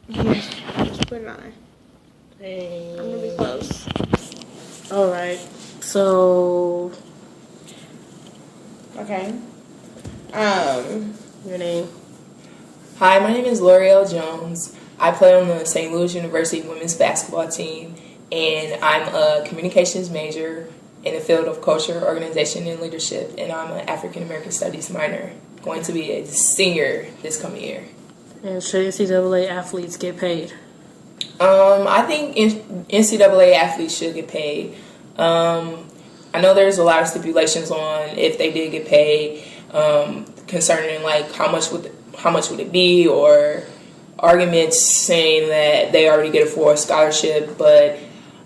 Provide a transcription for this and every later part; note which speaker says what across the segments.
Speaker 1: Yes, just put it on.
Speaker 2: Dang.
Speaker 1: I'm gonna be close.
Speaker 2: All right. So,
Speaker 1: Okay.
Speaker 2: your name.
Speaker 3: Hi, my name is L'Oreal Jones. I play on the St. Louis University women's basketball team, and I'm a communications major in the field of culture, organization, and leadership, and I'm an African American Studies minor, going to be a senior this coming year.
Speaker 2: And should NCAA athletes get paid?
Speaker 3: I think NCAA athletes should get paid. I know there's a lot of stipulations on if they did get paid, concerning like how much would it be, or arguments saying that they already get a full scholarship. But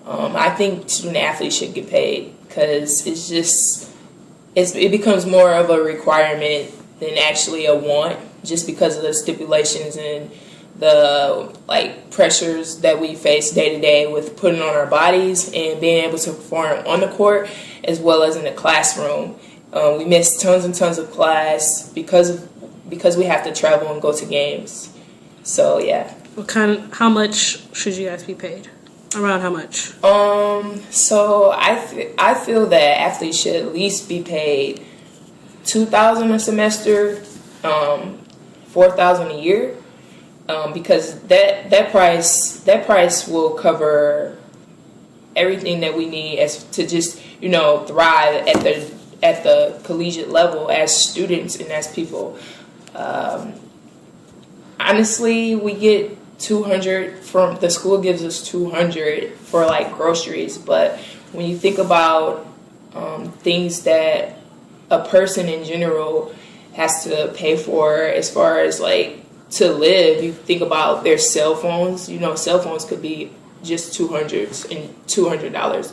Speaker 3: I think student athletes should get paid because it becomes more of a requirement than actually a want, just because of the stipulations and the like pressures that we face day to day with putting on our bodies and being able to perform on the court as well as in the classroom. We miss tons and tons of class because we have to travel and go to games. So yeah.
Speaker 2: How much should you guys be paid? Around how much?
Speaker 3: So I feel that athletes should at least be paid $2,000 a semester, $4,000 a year, because that price will cover everything that we need as to just thrive at the collegiate level as students and as people. Honestly, we get $200 from the school, gives us $200 for like groceries, but when you think about things that a person in general has to pay for as far as like to live, you think about their cell phones. Cell phones could be just $200.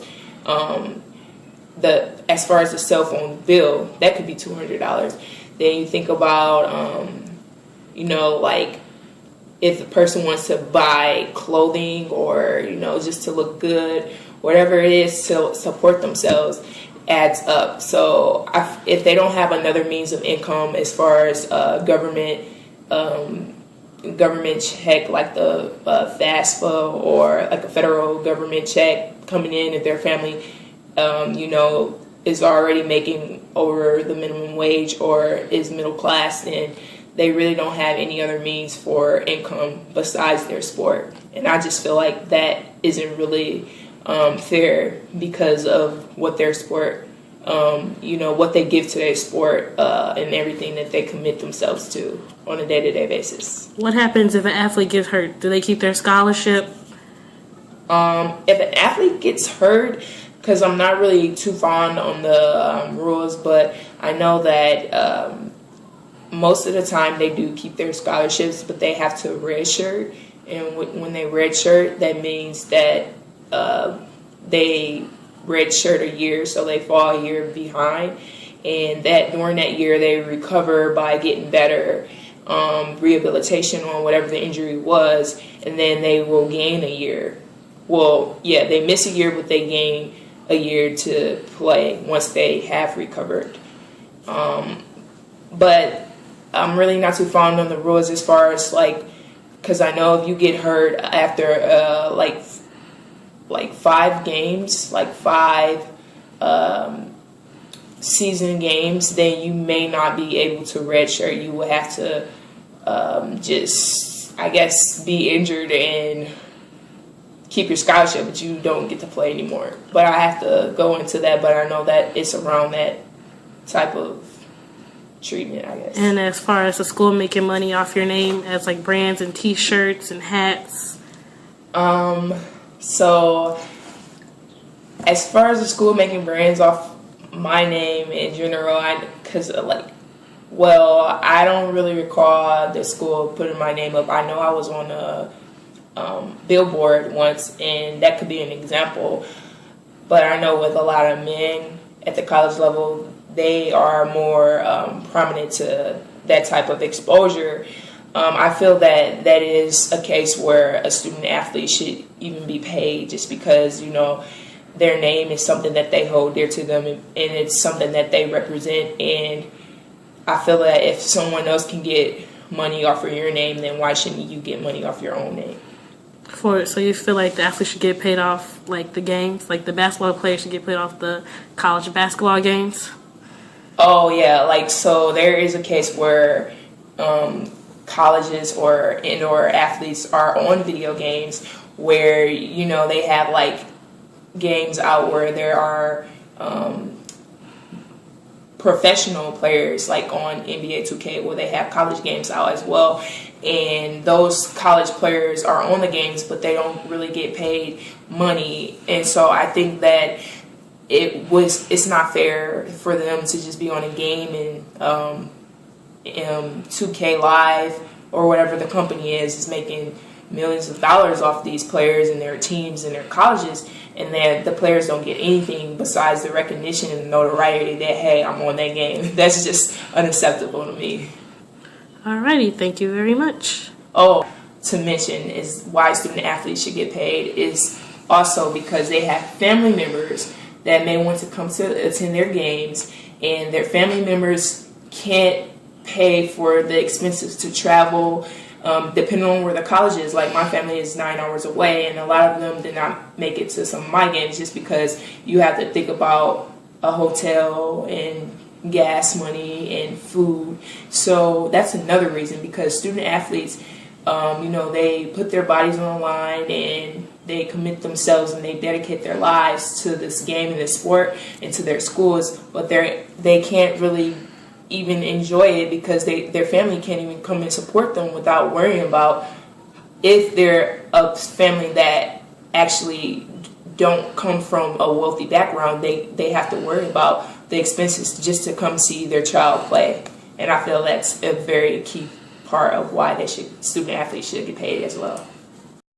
Speaker 3: As far as the cell phone bill, that could be $200. Then you think about like if a person wants to buy clothing or just to look good, whatever it is to support themselves adds up. So if they don't have another means of income as far as government check, like the FAFSA, or like a federal government check coming in, if their family is already making over the minimum wage or is middle class, then they really don't have any other means for income besides their sport. And I just feel like that isn't really fair because of what their sport, what they give to their sport and everything that they commit themselves to on a day-to-day basis.
Speaker 2: What happens if an athlete gets hurt? Do they keep their scholarship?
Speaker 3: If an athlete gets hurt, because I'm not really too fond on the rules, but I know that most of the time they do keep their scholarships, but they have to redshirt. And when they redshirt, that means that they redshirt a year, so they fall a year behind. And that during that year, they recover by getting better rehabilitation on whatever the injury was, and then they will gain a year. Well, yeah, they miss a year, but they gain a year to play once they have recovered. But I'm really not too fond on the rules as far as because I know if you get hurt after like 5 games, like 5 season games, then you may not be able to redshirt. You will have to just, I guess, be injured and keep your scholarship, but you don't get to play anymore. But I have to go into that, but I know that it's around that type of treatment, I guess.
Speaker 2: And as far as the school making money off your name as like brands and t-shirts and hats?
Speaker 3: So as far as the school making brands off my name in general, I don't really recall the school putting my name up. I know I was on a billboard once, and that could be an example. But I know with a lot of men at the college level, they are more prominent to that type of exposure. I feel that that is a case where a student athlete should even be paid, just because their name is something that they hold dear to them, and it's something that they represent. And I feel that if someone else can get money off of your name, then why shouldn't you get money off your own name?
Speaker 2: So you feel like the athletes should get paid off like the games, like the basketball players should get paid off the college basketball games?
Speaker 3: Oh yeah, like so there is a case where colleges or indoor athletes are on video games where, you know, they have like games out where there are professional players like on NBA 2K where they have college games out as well, and those college players are on the games but they don't really get paid money. And so I think that it's not fair for them to just be on a game and 2K Live or whatever the company is making millions of dollars off these players and their teams and their colleges, and then the players don't get anything besides the recognition and the notoriety that, hey, I'm on that game. That's just unacceptable to me.
Speaker 2: Alrighty, thank you very much.
Speaker 3: Oh, to mention is why student athletes should get paid is also because they have family members that may want to come to attend their games, and their family members can't pay for the expenses to travel, depending on where the college is. Like my family is 9 hours away, and a lot of them did not make it to some of my games just because you have to think about a hotel and gas money and food. So that's another reason, because student athletes, you know, they put their bodies on the line and they commit themselves and they dedicate their lives to this game and this sport and to their schools, but they can't really even enjoy it because their family can't even come and support them without worrying about, if they're a family that actually don't come from a wealthy background, they have to worry about the expenses just to come see their child play. And I feel that's a very key part of why student athletes should get paid as well.